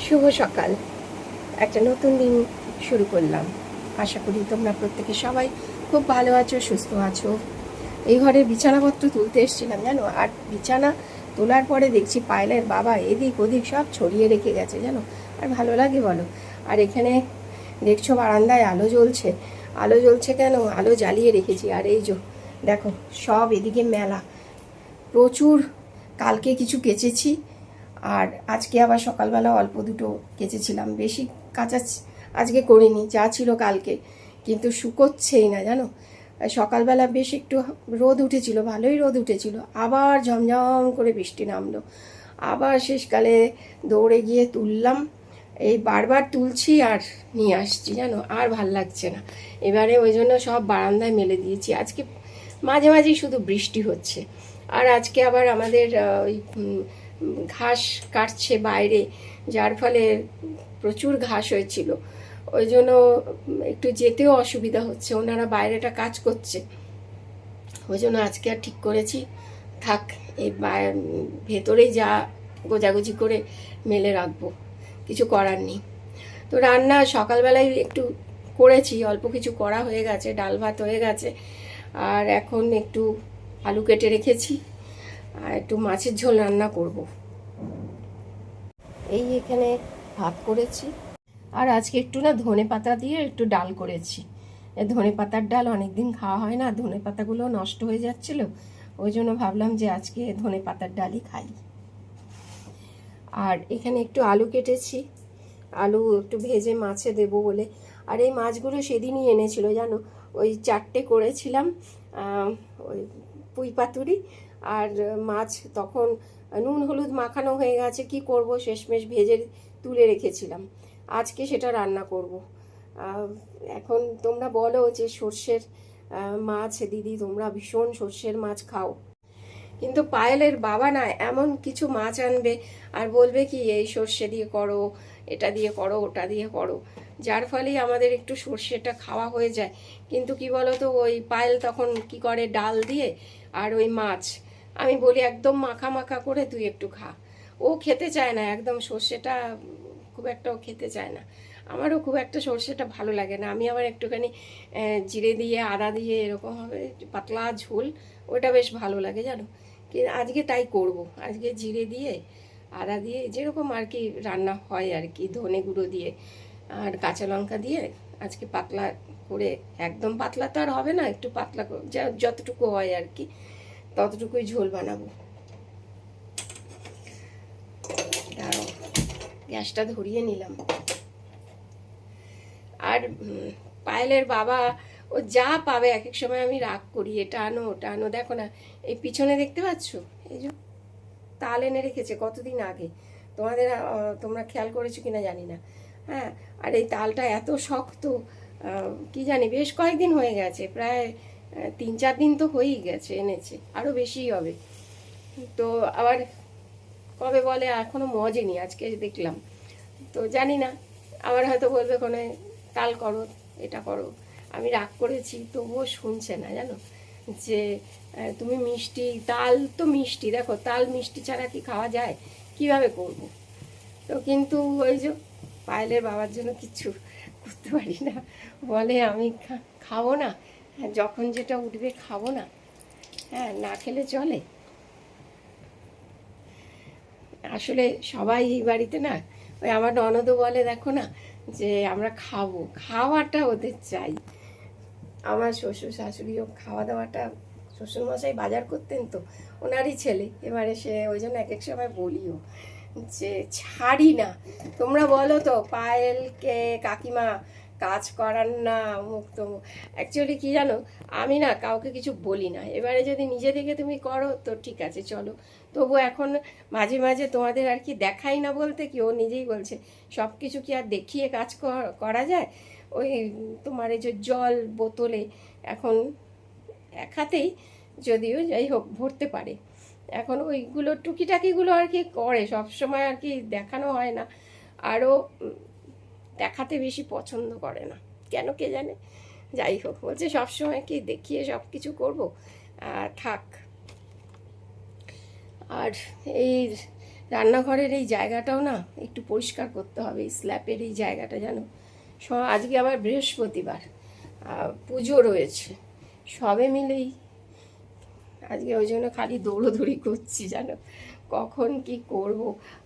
শুভ সকাল। একটা নতুন দিন শুরু করলাম। আশা করি তোমরা প্রত্যেকে সবাই খুব ভালো আছো, সুস্থ আছো। এই ঘরে বিছানাপত্র তুলতে এসেছিলাম জানো, আর বিছানা তোলার পরে দেখছি পায়েলের বাবা এদিক ওদিক সব ছড়িয়ে রেখে গেছে জানো। আর ভালো লাগে বলো? আর এখানে দেখছো বারান্দায় আলো জ্বলছে। আলো জ্বলছে কেন? আলো জ্বালিয়ে রেখেছি। আর এই যে দেখো সব এদিকে মেলা প্রচুর। কালকে কিছু কেচেছি, আর আজকে আবার সকালবেলা অল্প দুটো কেচেছিলাম, বেশি কাচা আজকে করিনি, যা ছিল কালকে। কিন্তু শুকোচ্ছেই না জানো। সকালবেলা বেশ একটু রোদ উঠেছিল, ভালোই রোদ উঠেছিল, আবার ঝমঝম করে বৃষ্টি নামলো। আবার শেষকালে দৌড়ে গিয়ে তুললাম। এই বারবার তুলছি আর নিয়ে আসছি জানো, আর ভাল লাগছে না। এবারে ওই জন্য সব বারান্দায় মেলে দিয়েছি। আজকে মাঝে মাঝেই শুধু বৃষ্টি হচ্ছে। আর আজকে আবার আমাদের ওই ঘাস কাটছে বাইরে, যার ফলে প্রচুর ঘাস হয়েছিল। ওই জন্য একটু যেতেও অসুবিধা হচ্ছে, ওনারা বাইরেটা কাজ করছে। ওই জন্য আজকে আর ঠিক করেছি থাক, এই ভেতরেই যা গোজাগুজি করে মেলে রাখবো, কিছু করার নেই। তো রান্না সকালবেলায় একটু করেছি, অল্প কিছু করা হয়ে গেছে, ডাল ভাত হয়ে গেছে। আর এখন একটু আলু কেটে রেখেছি, আর একটু মাছের ঝোল রান্না করব। এই এখানে ভাত করেছি, আর আজকে একটু না ধনে পাতা দিয়ে একটু ডাল করেছি। ধনে পাতার ডাল অনেকদিন খাওয়া হয় না, ধনে পাতাগুলো নষ্ট হয়ে যাচ্ছিল, ওই জন্য ভাবলাম যে আজকে ধনে পাতার ডালই খাই। আর এখানে একটু আলু কেটেছি, আলু একটু ভেজে মাছে দেবো বলে। আর এই মাছগুলো সেদিনই এনেছিল জানো, ওই 4টে করেছিলাম, ওই পুঁই পাতুরি আর মাছ। তখন নুন হলুদ মাখানো হয়ে গেছে, কি করব, শেষমেশ ভেজে তুলে রেখেছিলাম। আজকে সেটা রান্না করব। এখন তোমরা বলো যে সর্ষের মাছ, দিদি তোমরা ভীষণ সর্ষের মাছ খাও, কিন্তু পায়েলের বাবা না এমন কিছু মাছ আনবে আর বলবে কি এই সর্ষে দিয়ে করো, এটা দিয়ে করো, ওটা দিয়ে করো, যার ফলেই আমাদের একটু সর্ষেটা খাওয়া হয়ে যায়। কিন্তু কি বলো তো, ওই পায়েল তখন কি করে ডাল দিয়ে আর ওই মাছ, আমি বলি একদম মাখা মাখা করে তুই একটু খা। ও খেতে চায় না একদম সর্ষেটা, খুব একটা ও খেতে চায় না। আমারও খুব একটা সর্ষেটা ভালো লাগে না। আমি আবার একটুখানি জিরে দিয়ে আদা দিয়ে এরকম হবে পাতলা ঝোল, ওটা বেশ ভালো লাগে জানো। আজকে তাই করব, আজকে জিরে দিয়ে আদা দিয়ে যেরকম আর কি রান্না হয় আর কি, ধনে গুঁড়ো দিয়ে আর কাঁচা লঙ্কা দিয়ে আজকে পাতলা করে, একদম পাতলা তো আর হবে না, একটু পাতলা যতটুকু হয় আর কি ততটুকুই ঝোল বানাবো। দাঁড়াও, গ্যাসটা ধরিয়ে নিলাম। আর পায়েলের বাবা ও যা পাবে এক এক সময় আমি রাগ করি, এটা আনো ওটা আনো। দেখো না এই পিছনে দেখতে পাচ্ছ, এই যে তাল এনে রেখেছে কতদিন আগে, তোমরা খেয়াল করেছো কিনা জানি না। হ্যাঁ, আর এই তালটা এত শক্ত, কি জানি বেশ কয়েকদিন হয়ে গেছে, প্রায় 3-4 দিন তো হয়েই গেছে এনেছে, আরও বেশিই হবে। তো আবার কবে বলে এখনো মজেনি, আজকে দেখলাম। তো জানি না, আবার হয়তো বলবে কোনে তাল করো, এটা করো। আমি রাগ করেছি তবুও শুনছে না জানো, যে তুমি মিষ্টি, তাল তো মিষ্টি, দেখো তাল মিষ্টি ছাড়া কি খাওয়া যায়, কিভাবে করব। তো কিন্তু ওই যে পায়েলের বাবার জন্য কিচ্ছু করতে পারি না, বলে আমি খাবো না, যখন যেটা উঠবে খাবো না, হ্যাঁ না খেলে চলে। আসলে সবাই এই বাড়িতে না, ওই আমার ননদও বলে দেখো না, যে আমরা খাবো, খাওয়াটা ওদের চাই। আমার শ্বশুর শাশুড়িও খাওয়া দাওয়াটা, শ্বশুরমশাই বাজার করতেন তো, ওনারই ছেলে, এবারে সে ওই জন্য এক এক সময় বলিও যে ছাড়ি না। তোমরা বলো তো পায়েলকে কাকিমা কাজ করান না, মুখ তো অ্যাকচুয়ালি কি জানো, আমি না কাউকে কিছু বলি না। এবারে যদি নিজে থেকে তুমি করো তো ঠিক আছে চলো, তবু এখন মাঝে মাঝে তোমাদের আর কি দেখাই না, বলতে কি ও নিজেই বলছে সব কিছু কি আর দেখিয়ে কাজ করা যায়। ওই তোমার এই যে জল বোতলে এখন এক হাতেই যদিও যাই হোক ভরতে পারে, এখন ওইগুলো টুকিটাকিগুলো আর কি করে, সব সময় আর কি দেখানো হয় না। আরও দেখাতে বেশি পছন্দ করে না, কেন কে জানে। যাই হোক, বলছে সবসময় কি দেখিয়ে সব কিছু করবো, থাক। আর এই রান্নাঘরের এই জায়গাটাও না একটু পরিষ্কার করতে হবে, এই স্ল্যাপের এই জায়গাটা যেন। আজকে আবার বৃহস্পতিবার, পুজো রয়েছে, সবে মিলেই আজকে ওই জন্য খালি দৌড়োদৌড়ি করছি জানো, কখন কি করব।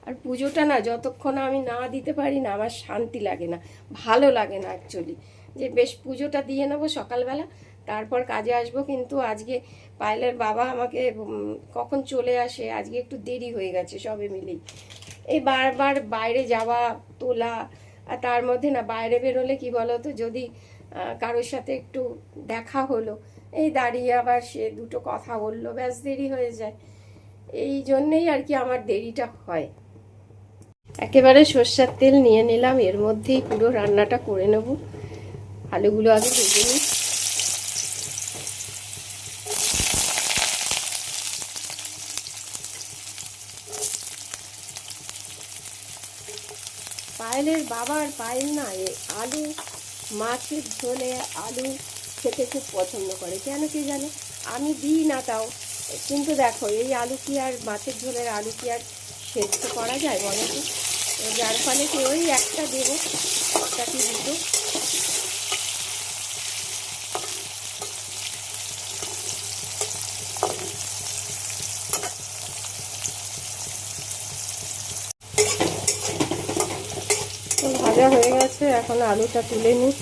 আর পুজোটা না যতক্ষণ আমি না দিতে পারি না আমার শান্তি লাগে না, ভালো লাগে না অ্যাকচুয়ালি, যে বেশ পুজোটা দিয়ে নেবো সকালবেলা, তারপর কাজে আসবো। কিন্তু আজকে পায়েলের বাবা আমাকে কখন চলে আসে, আজকে একটু দেরি হয়ে গেছে সবে মিলেই। এই বারবার বাইরে যাওয়া তোলা, আর তার মধ্যে না বাইরে বেরোলে কি বলতো, যদি কারোর সাথে একটু দেখা হলো, এই দাঁড়িয়ে আবার সে দুটো কথা বললো, ব্যাস দেরি হয়ে যায়। এই জন্যেই আর কি আমার দেরিটা হয়। একেবারে সর্ষের তেল নিয়ে নিলাম, এর মধ্যেই পুরো রান্নাটা করে নেব। আলুগুলো আগে ভেজে নিই। পায়েলের বাবার পায়েল না আলু, মাছের ঝোলে আলু খেতে খুব পছন্দ করে, কেন কি জানে, আমি দিই না তাও। কিন্তু দেখো এই আলু কি আর মাছের ঝোলের আলু কি আর সেদ্ধ করা যায় বলো তো? যার ফলে কি ওই একটা দেবো, একটা কি দুটো। তো ভাজা হয়ে গেছে, এখন আলুটা তুলে নিই।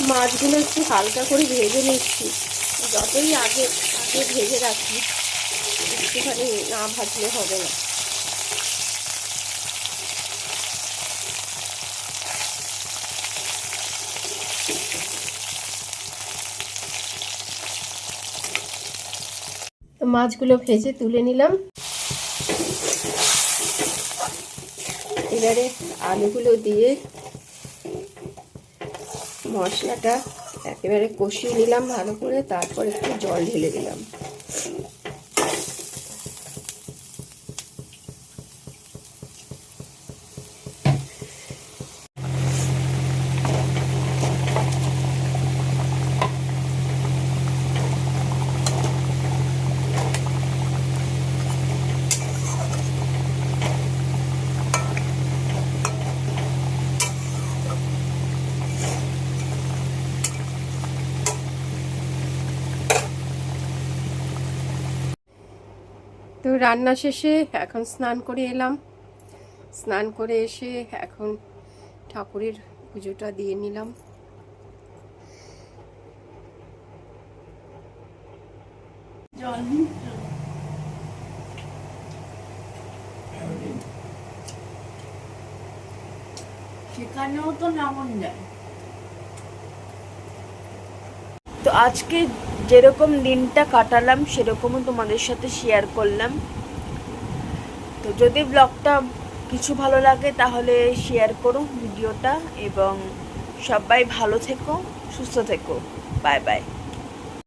মাছগুলো একটু হালকা করে ভেজে নিচ্ছি, যতই আগে আগে ভেজে রাখি একটুখানি না ভাজলে হবে না। তো মাছগুলো ভেজে তুলে নিলাম, এবারে আলুগুলো দিয়ে মশলাটা একেবারে কষিয়ে নিলাম ভালো করে, তারপর একটু জল ঢেলে দিলাম। তো রান্না শেষে এখন স্নান করে এলাম, স্নান করে এসে এখন ঠাকুরের পুজোটা দিয়ে নিলাম। সেখানেও তো নামন যায়। তো আজকে যেরকম দিনটা কাটালাম সেরকমই তোমাদের সাথে শেয়ার করলাম। তো যদি ব্লগটা কিছু ভালো লাগে তাহলে শেয়ার করো ভিডিওটা, এবং সবাই ভালো থেকো, সুস্থ থেকো। Bye bye.